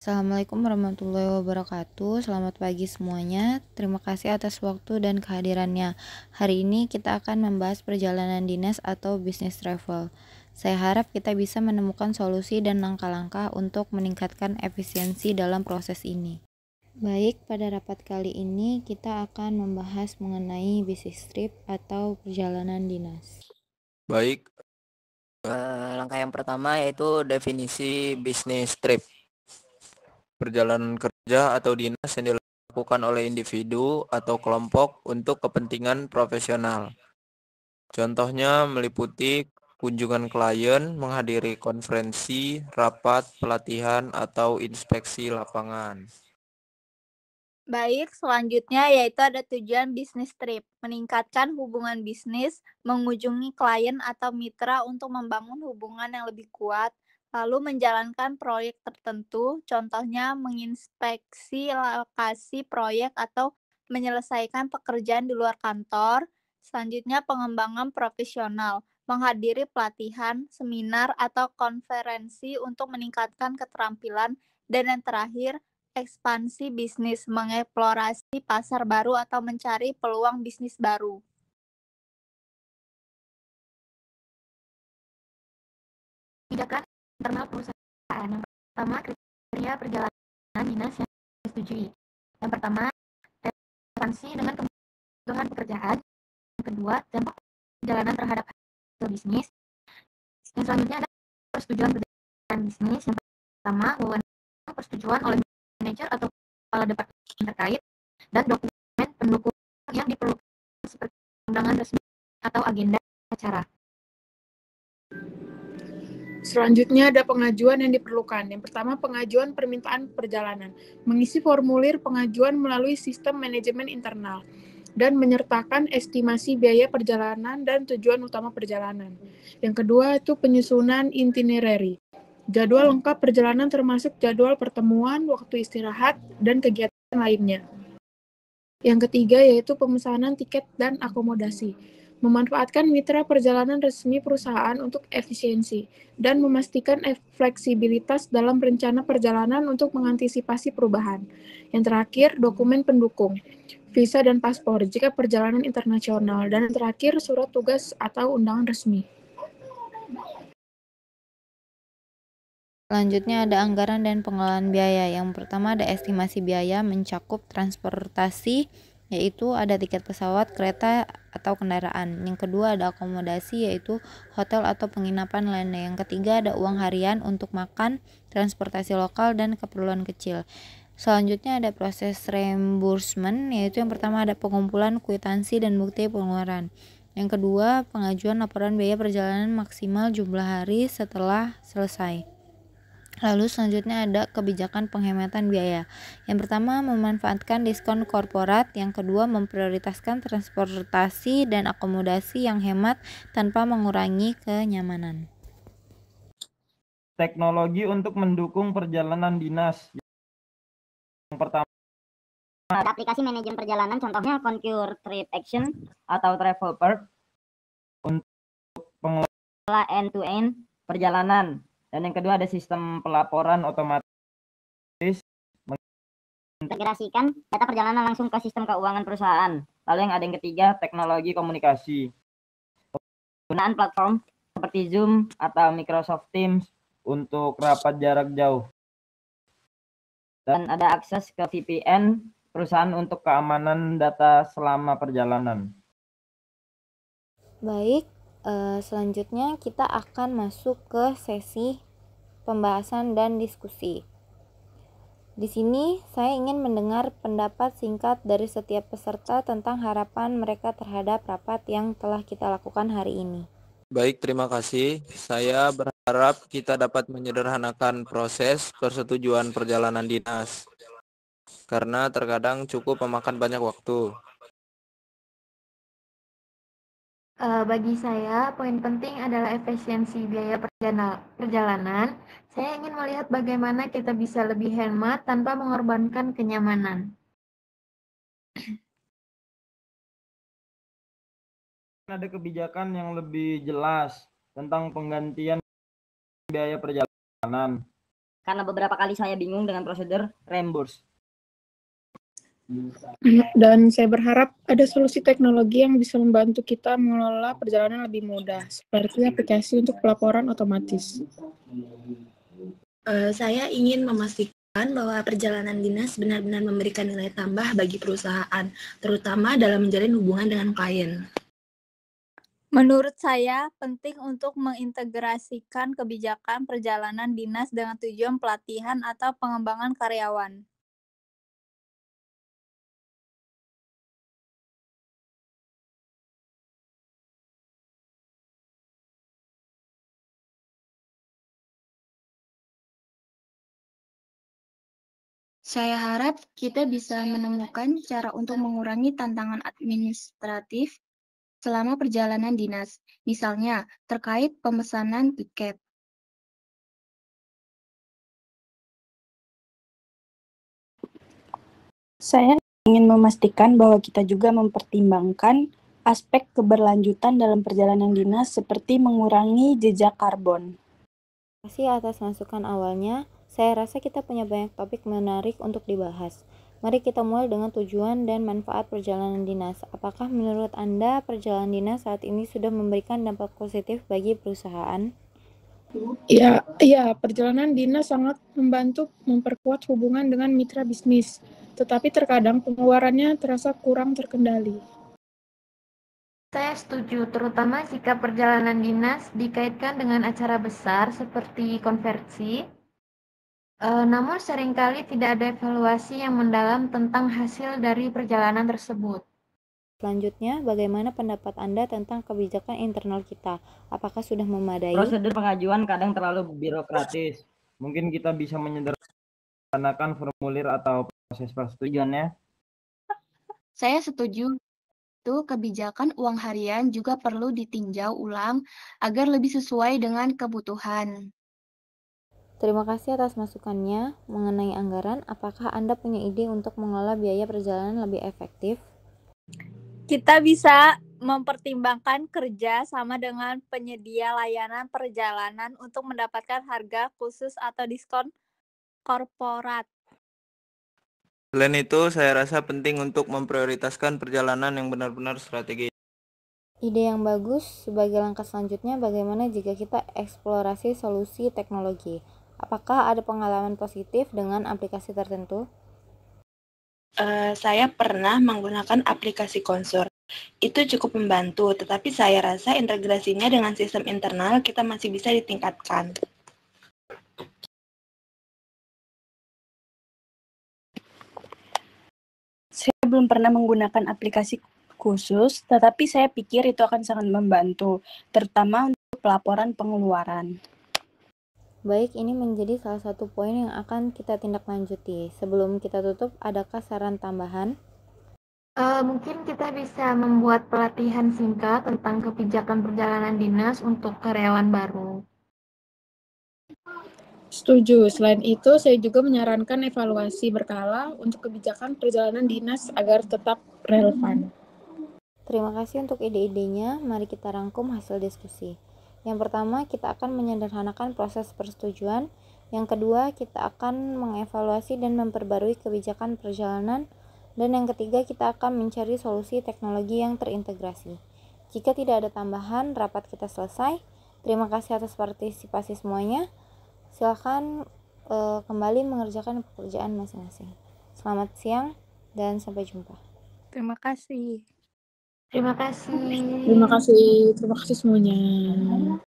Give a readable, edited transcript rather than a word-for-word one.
Assalamualaikum warahmatullahi wabarakatuh. Selamat pagi semuanya. Terima kasih atas waktu dan kehadirannya. Hari ini kita akan membahas perjalanan dinas atau business travel. Saya harap kita bisa menemukan solusi dan langkah-langkah untuk meningkatkan efisiensi dalam proses ini. Baik, pada rapat kali ini kita akan membahas mengenai business trip atau perjalanan dinas. Baik, langkah yang pertama yaitu definisi bisnis trip. Perjalanan kerja atau dinas yang dilakukan oleh individu atau kelompok untuk kepentingan profesional. Contohnya meliputi kunjungan klien, menghadiri konferensi, rapat, pelatihan, atau inspeksi lapangan. Baik, selanjutnya yaitu ada tujuan bisnis trip, meningkatkan hubungan bisnis, mengunjungi klien atau mitra untuk membangun hubungan yang lebih kuat, lalu menjalankan proyek tertentu, contohnya menginspeksi lokasi proyek atau menyelesaikan pekerjaan di luar kantor. Selanjutnya pengembangan profesional, menghadiri pelatihan, seminar, atau konferensi untuk meningkatkan keterampilan, dan yang terakhir ekspansi bisnis, mengeksplorasi pasar baru atau mencari peluang bisnis baru. Kebijakan internal perusahaan. Yang pertama, kriteria perjalanan dinas yang disetujui. Yang pertama, relevansi dengan kebutuhan pekerjaan. Yang kedua, dampak perjalanan terhadap hasil bisnis. Yang selanjutnya ada persetujuan perjalanan bisnis. Yang pertama, wewenang persetujuan oleh manajer atau kepala departemen terkait, dan dokumen pendukung yang diperlukan seperti undangan resmi atau agenda acara. Selanjutnya ada pengajuan yang diperlukan. Yang pertama, pengajuan permintaan perjalanan. Mengisi formulir pengajuan melalui sistem manajemen internal dan menyertakan estimasi biaya perjalanan dan tujuan utama perjalanan. Yang kedua itu penyusunan itinerary. Jadwal lengkap perjalanan termasuk jadwal pertemuan, waktu istirahat, dan kegiatan lainnya. Yang ketiga yaitu pemesanan tiket dan akomodasi. Memanfaatkan mitra perjalanan resmi perusahaan untuk efisiensi dan memastikan fleksibilitas dalam rencana perjalanan untuk mengantisipasi perubahan. Yang terakhir, dokumen pendukung, visa dan paspor jika perjalanan internasional, dan yang terakhir surat tugas atau undangan resmi. Selanjutnya ada anggaran dan pengelolaan biaya. Yang pertama ada estimasi biaya mencakup transportasi, yaitu ada tiket pesawat, kereta, atau kendaraan. Yang kedua ada akomodasi, yaitu hotel atau penginapan lainnya. Yang ketiga ada uang harian untuk makan, transportasi lokal, dan keperluan kecil. Selanjutnya ada proses reimbursement, yaitu yang pertama ada pengumpulan kwitansi dan bukti pengeluaran. Yang kedua, pengajuan laporan biaya perjalanan maksimal jumlah hari setelah selesai. Lalu selanjutnya ada kebijakan penghematan biaya. Yang pertama memanfaatkan diskon korporat, yang kedua memprioritaskan transportasi dan akomodasi yang hemat tanpa mengurangi kenyamanan. Teknologi untuk mendukung perjalanan dinas. Yang pertama, Aplikasi manajemen perjalanan, contohnya Concur Trip Action atau Travel Perk untuk pengelola end-to-end perjalanan. Dan yang kedua ada sistem pelaporan otomatis mengintegrasikan data perjalanan langsung ke sistem keuangan perusahaan. Lalu yang ada yang ketiga, teknologi komunikasi. Penggunaan platform seperti Zoom atau Microsoft Teams untuk rapat jarak jauh. Dan ada akses ke VPN perusahaan untuk keamanan data selama perjalanan. Baik, selanjutnya kita akan masuk ke sesi pembahasan dan diskusi. Di sini saya ingin mendengar pendapat singkat dari setiap peserta tentang harapan mereka terhadap rapat yang telah kita lakukan hari ini. Baik, terima kasih. Saya berharap kita dapat menyederhanakan proses persetujuan perjalanan dinas, karena terkadang cukup memakan banyak waktu. Bagi saya, poin penting adalah efisiensi biaya perjalanan. Saya ingin melihat bagaimana kita bisa lebih hemat tanpa mengorbankan kenyamanan. Ada kebijakan yang lebih jelas tentang penggantian biaya perjalanan. karena beberapa kali saya bingung dengan prosedur reimburse. Dan saya berharap ada solusi teknologi yang bisa membantu kita mengelola perjalanan lebih mudah, seperti aplikasi untuk pelaporan otomatis. Saya ingin memastikan bahwa perjalanan dinas benar-benar memberikan nilai tambah bagi perusahaan, terutama dalam menjalin hubungan dengan klien. Menurut saya, penting untuk mengintegrasikan kebijakan perjalanan dinas dengan tujuan pelatihan atau pengembangan karyawan. Saya harap kita bisa menemukan cara untuk mengurangi tantangan administratif selama perjalanan dinas, misalnya terkait pemesanan tiket. Saya ingin memastikan bahwa kita juga mempertimbangkan aspek keberlanjutan dalam perjalanan dinas seperti mengurangi jejak karbon. Terima kasih atas masukan awalnya. Saya rasa kita punya banyak topik menarik untuk dibahas. Mari kita mulai dengan tujuan dan manfaat perjalanan dinas. Apakah menurut Anda perjalanan dinas saat ini sudah memberikan dampak positif bagi perusahaan? Ya, perjalanan dinas sangat membantu memperkuat hubungan dengan mitra bisnis, tetapi terkadang pengeluarannya terasa kurang terkendali. Saya setuju, terutama jika perjalanan dinas dikaitkan dengan acara besar seperti konversi. Namun seringkali tidak ada evaluasi yang mendalam tentang hasil dari perjalanan tersebut. Selanjutnya, bagaimana pendapat Anda tentang kebijakan internal kita? Apakah sudah memadai? Prosedur pengajuan kadang terlalu birokratis. Mungkin kita bisa menyederhanakan formulir atau proses persetujuannya. Saya setuju. Itu kebijakan uang harian juga perlu ditinjau ulang agar lebih sesuai dengan kebutuhan. Terima kasih atas masukannya mengenai anggaran. Apakah Anda punya ide untuk mengelola biaya perjalanan lebih efektif? Kita bisa mempertimbangkan kerja sama dengan penyedia layanan perjalanan untuk mendapatkan harga khusus atau diskon korporat. Selain itu, saya rasa penting untuk memprioritaskan perjalanan yang benar-benar strategis. Ide yang bagus. Sebagai langkah selanjutnya, bagaimana jika kita eksplorasi solusi teknologi? Apakah ada pengalaman positif dengan aplikasi tertentu? Saya pernah menggunakan aplikasi Consort. Itu cukup membantu, tetapi saya rasa integrasinya dengan sistem internal kita masih bisa ditingkatkan. Saya belum pernah menggunakan aplikasi khusus, tetapi saya pikir itu akan sangat membantu, terutama untuk pelaporan pengeluaran. Baik, ini menjadi salah satu poin yang akan kita tindak lanjuti. Sebelum kita tutup, adakah saran tambahan? Mungkin kita bisa membuat pelatihan singkat tentang kebijakan perjalanan dinas untuk karyawan baru. Setuju. Selain itu, saya juga menyarankan evaluasi berkala untuk kebijakan perjalanan dinas agar tetap relevan. Terima kasih untuk ide-idenya. Mari kita rangkum hasil diskusi. Yang pertama, kita akan menyederhanakan proses persetujuan. Yang kedua, kita akan mengevaluasi dan memperbarui kebijakan perjalanan. Dan yang ketiga, kita akan mencari solusi teknologi yang terintegrasi. Jika tidak ada tambahan, rapat kita selesai. Terima kasih atas partisipasi semuanya. Silakan kembali mengerjakan pekerjaan masing-masing. Selamat siang dan sampai jumpa. Terima kasih. Terima kasih. Terima kasih semuanya.